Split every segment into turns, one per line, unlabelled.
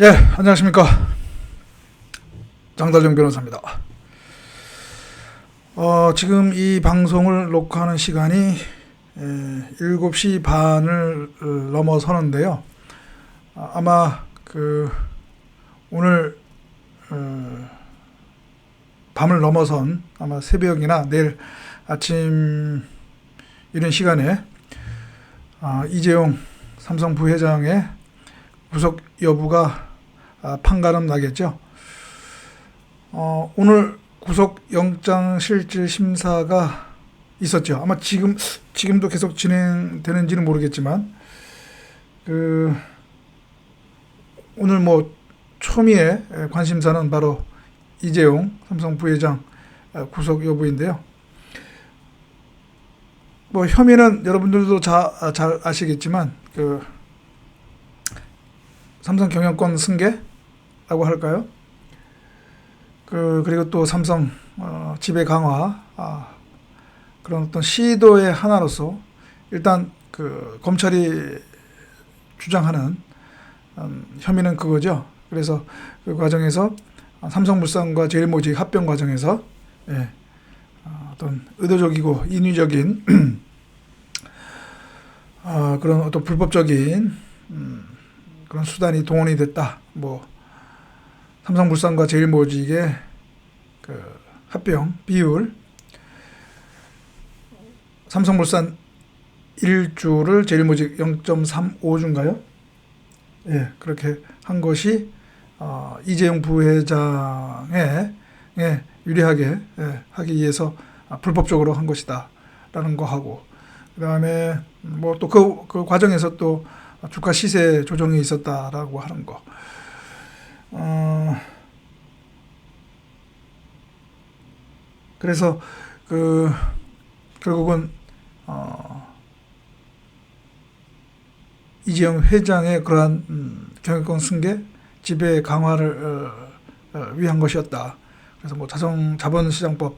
예, 안녕하십니까. 장달령 변호사입니다. 지금 이 방송을 녹화하는 시간이 7시 반을 넘어서는데요. 아마 오늘 밤을 넘어선 아마 새벽이나 내일 아침 이런 시간에 이재용 삼성 부회장의 구속 여부가 판가름 나겠죠. 오늘 구속영장실질심사가 있었죠. 아마 지금도 계속 진행되는지는 모르겠지만, 오늘 초미의 관심사는 바로 이재용 삼성 부회장 구속 여부인데요. 혐의는 여러분들도 잘 아시겠지만, 삼성 경영권 승계라고 할까요? 그리고 또 삼성 지배 강화 그런 어떤 시도의 하나로서 일단 검찰이 주장하는 혐의는 그거죠. 그래서 그 과정에서 삼성물산과 제일모직 합병 과정에서 어떤 의도적이고 인위적인 그런 어떤 불법적인 그런 수단이 동원이 됐다. 삼성물산과 제일모직의 합병 비율, 삼성물산 1주를 제일모직 0.35주인가요? 예, 그렇게 한 것이 이재용 부회장에 유리하게 하기 위해서 불법적으로 한 것이다라는 거 하고, 그다음에 또 그 과정에서 또 주가 시세 조정이 있었다라고 하는 거. 그래서 결국은 이재용 회장의 그러한 경영권 승계, 지배 강화를 위한 것이었다. 그래서 자본시장법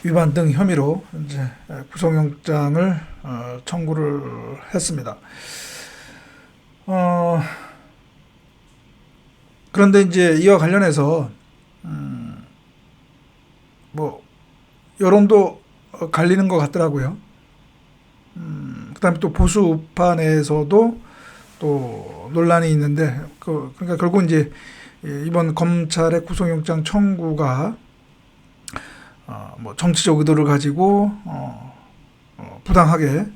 위반 등 혐의로 이제 구속영장을 청구를 했습니다. 그런데 이제 이와 관련해서 여론도 갈리는 것 같더라고요. 그다음에 또 보수 우파 내에서도 또 논란이 있는데, 그러니까 결국 이제 이번 검찰의 구속영장 청구가 정치적 의도를 가지고 부당하게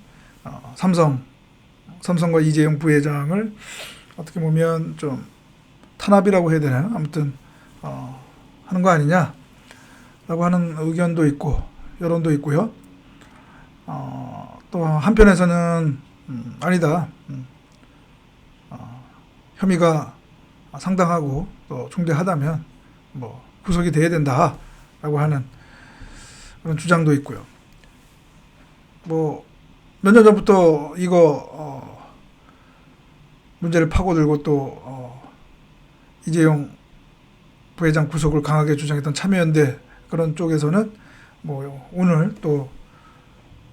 삼성과 이재용 부회장을 어떻게 보면 좀 탄압이라고 해야 되나요? 아무튼 하는 거 아니냐라고 하는 의견도 있고 여론도 있고요. 또 한편에서는 아니다. 혐의가 상당하고 또 중대하다면 구속이 돼야 된다라고 하는 그런 주장도 있고요. 몇 년 전부터 이거 문제를 파고들고 또 이재용 부회장 구속을 강하게 주장했던 참여연대 그런 쪽에서는 오늘 또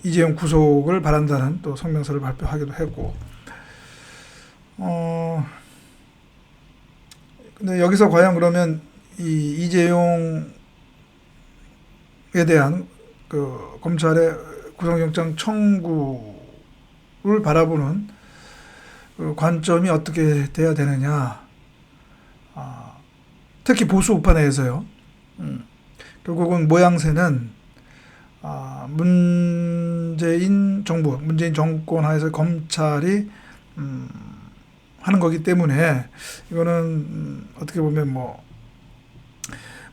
이재용 구속을 바란다는 또 성명서를 발표하기도 했고, 근데 여기서 과연 그러면 이 이재용에 대한 검찰의 구속영장 청구를 바라보는 관점이 어떻게 돼야 되느냐. 특히 보수 우파 내에서요. 결국은 모양새는 문재인 정권 하에서 검찰이 하는 거기 때문에 이거는 어떻게 보면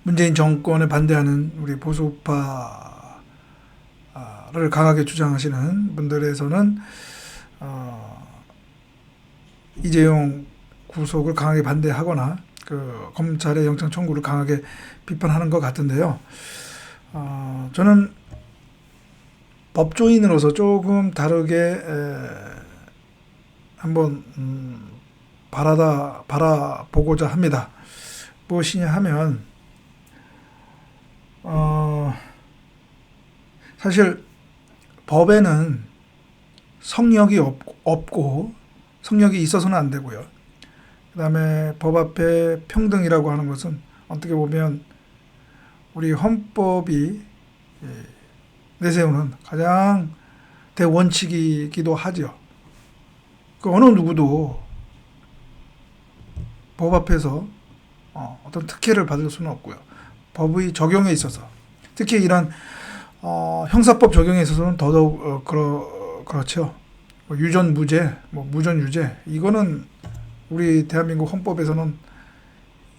문재인 정권에 반대하는 우리 보수 우파를 강하게 주장하시는 분들에서는 이재용 구속을 강하게 반대하거나 검찰의 영장 청구를 강하게 비판하는 것 같은데요. 저는 법조인으로서 조금 다르게 한번 바라보고자 합니다. 무엇이냐 하면 사실 법에는 성역이 없고 성역이 있어서는 안 되고요. 그다음에 법 앞에 평등이라고 하는 것은 어떻게 보면 우리 헌법이 내세우는 가장 대원칙이기도 하죠. 그 어느 누구도 법 앞에서 어떤 특혜를 받을 수는 없고요. 법의 적용에 있어서 특히 이런 형사법 적용에 있어서는 더더욱 그렇죠. 뭐 유전 무죄, 뭐 무전 유죄 이거는 우리 대한민국 헌법에서는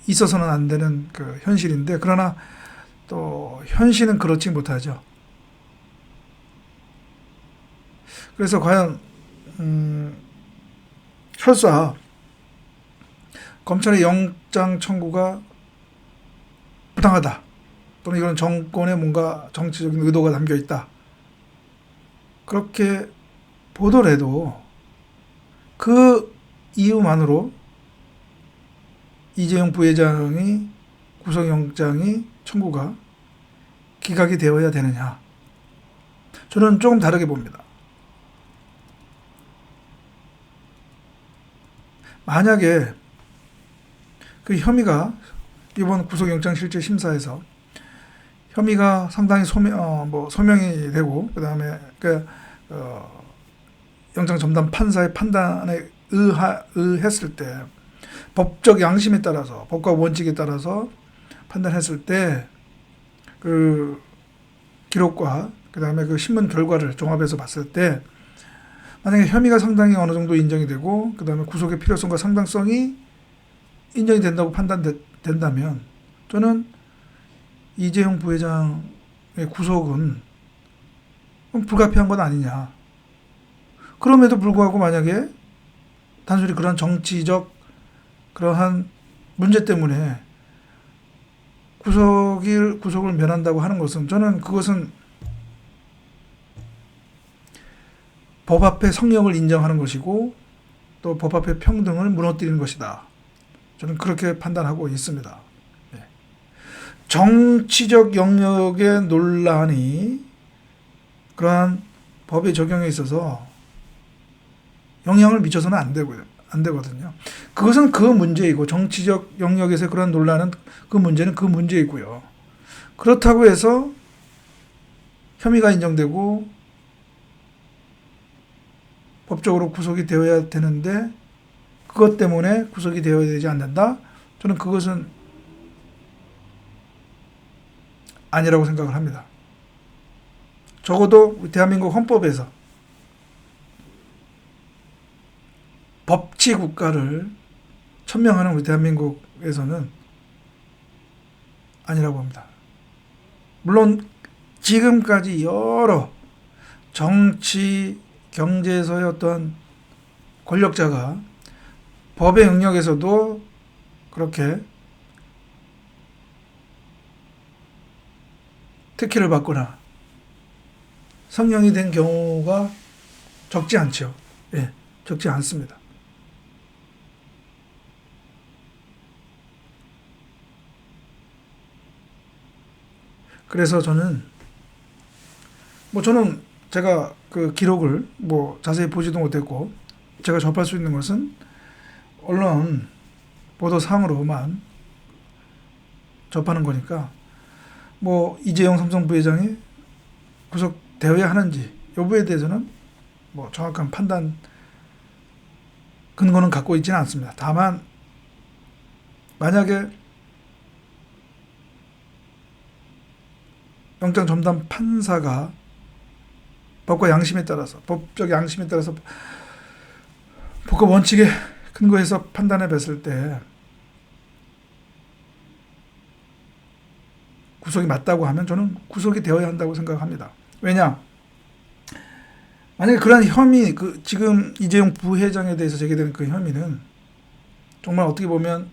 있어서는 안 되는 그 현실인데 그러나 또 현실은 그렇지 못하죠. 그래서 과연 설사 검찰의 영장 청구가 부당하다 또는 이건 정권의 뭔가 정치적인 의도가 담겨 있다 그렇게 보더라도 그 이유만으로 이재용 부회장의 구속영장이 청구가 기각이 되어야 되느냐? 저는 조금 다르게 봅니다. 만약에 그 혐의가 이번 구속영장 실질 심사에서 혐의가 상당히 소명이 되고 그다음에 영장 전담 판사의 판단에 의했을 때 법적 양심에 따라서 법과 원칙에 따라서 판단했을 때 그 기록과 그다음에 그 신문 결과를 종합해서 봤을 때 만약에 혐의가 상당히 어느 정도 인정이 되고 그다음에 구속의 필요성과 상당성이 인정이 된다고 판단된다면 저는 이재용 부회장의 구속은 불가피한 건 아니냐. 그럼에도 불구하고 만약에 단순히 그런 정치적 그러한 문제 때문에 구속을 면한다고 하는 것은 저는 그것은 법 앞에 성령을 인정하는 것이고 또 법 앞에 평등을 무너뜨리는 것이다. 저는 그렇게 판단하고 있습니다. 정치적 영역의 논란이 그러한 법의 적용에 있어서 영향을 미쳐서는 안 되거든요. 그것은 그 문제이고 정치적 영역에서 그런 논란은 그 문제는 그 문제이고요. 그렇다고 해서 혐의가 인정되고 법적으로 구속이 되어야 되는데 그것 때문에 구속이 되어야 되지 않는다? 저는 그것은 아니라고 생각을 합니다. 적어도 대한민국 헌법에서 법치 국가를 천명하는 우리 대한민국에서는 아니라고 봅니다. 물론 지금까지 여러 정치, 경제에서의 어떤 권력자가 법의 영역에서도 그렇게 특혜를 받거나 성령이 된 경우가 적지 않죠. 예, 적지 않습니다. 그래서 저는 제가 그 기록을 자세히 보지도 못했고 제가 접할 수 있는 것은 언론 보도상으로만 접하는 거니까 이재용 삼성 부회장이 구속되어야 하는지 여부에 대해서는 정확한 판단 근거는 갖고 있지는 않습니다. 다만 만약에 영장 전담 판사가 법과 양심에 따라서 법적 양심에 따라서 법과 원칙에 근거해서 판단해 봤을 때 구속이 맞다고 하면 저는 구속이 되어야 한다고 생각합니다. 왜냐? 만약에 그러한 혐의, 지금 이재용 부회장에 대해서 제기되는 그 혐의는 정말 어떻게 보면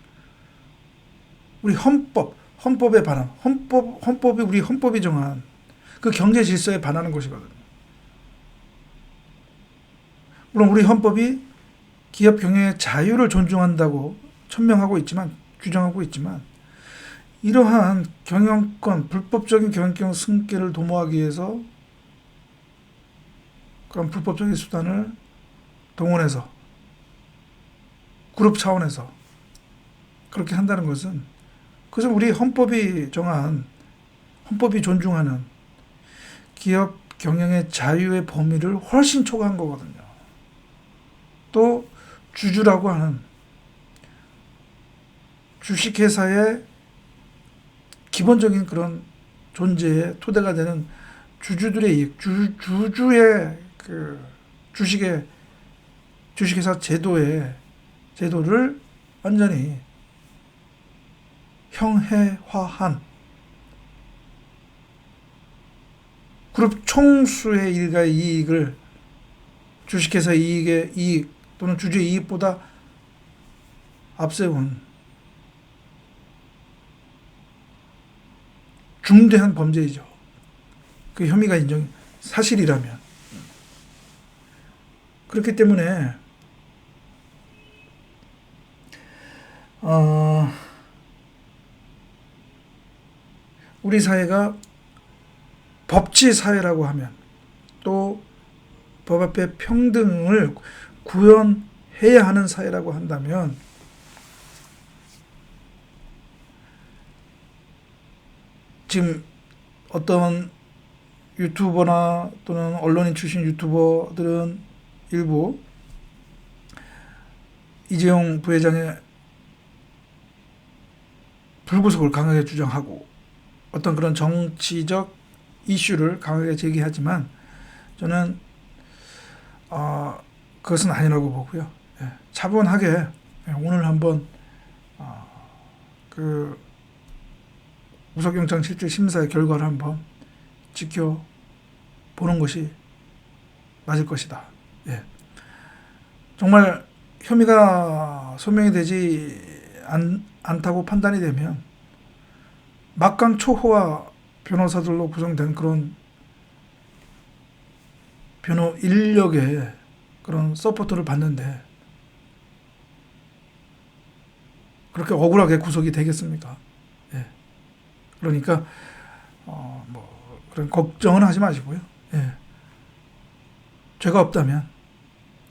우리 헌법에 반한, 헌법이 우리 헌법이 정한 그 경제 질서에 반하는 것이거든요. 물론 우리 헌법이 기업 경영의 자유를 존중한다고 천명하고 있지만, 규정하고 있지만, 이러한 불법적인 경영권 승계를 도모하기 위해서 그런 불법적인 수단을 동원해서 그룹 차원에서 그렇게 한다는 것은 그것은 우리 헌법이 정한, 헌법이 존중하는 기업 경영의 자유의 범위를 훨씬 초과한 거거든요. 또 주주라고 하는 주식회사의 기본적인 그런 존재의 토대가 되는 주주들의 이익, 주주의 그 주식회사 제도를 완전히 형해화한 그룹 총수의 일가의 이익을 주식회사 이익의 이익 또는 주주의 이익보다 앞세운 중대한 범죄이죠. 그 혐의가 사실이라면. 그렇기 때문에 우리 사회가 법치 사회라고 하면 또 법 앞에 평등을 구현해야 하는 사회라고 한다면 지금 어떤 유튜버나 또는 언론인 출신 유튜버들은 일부 이재용 부회장의 불구속을 강하게 주장하고 어떤 그런 정치적 이슈를 강하게 제기하지만 저는 그것은 아니라고 보고요. 차분하게 오늘 한번 그 구속영장 실질 심사의 결과를 한번 지켜보는 것이 맞을 것이다. 정말 혐의가 소명이 되지 않다고 판단이 되면 막강 초호화 변호사들로 구성된 그런 변호 인력의 그런 서포트를 받는데 그렇게 억울하게 구속이 되겠습니까? 그러니까 그런 걱정은 하지 마시고요. 죄가 없다면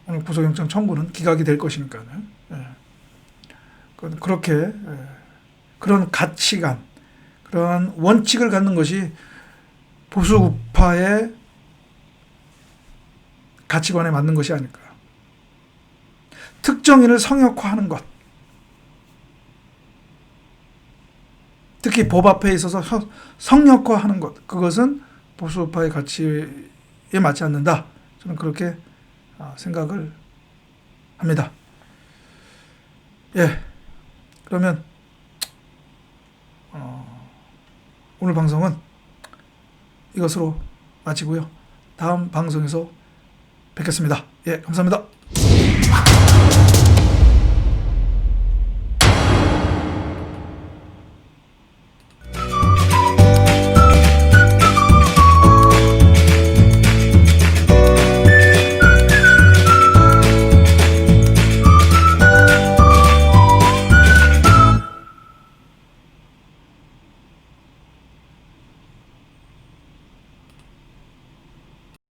오늘 구속영장 청구는 기각이 될 것이니까요. 그렇게 그런 가치관, 그런 원칙을 갖는 것이 보수 우파의 가치관에 맞는 것이 아닐까. 특정인을 성역화하는 것, 특히 법 앞에 있어서 성역화하는 것, 그것은 보수 우파의 가치에 맞지 않는다. 저는 그렇게 생각을 합니다. 그러면 오늘 방송은 이것으로 마치고요. 다음 방송에서 뵙겠습니다. 감사합니다.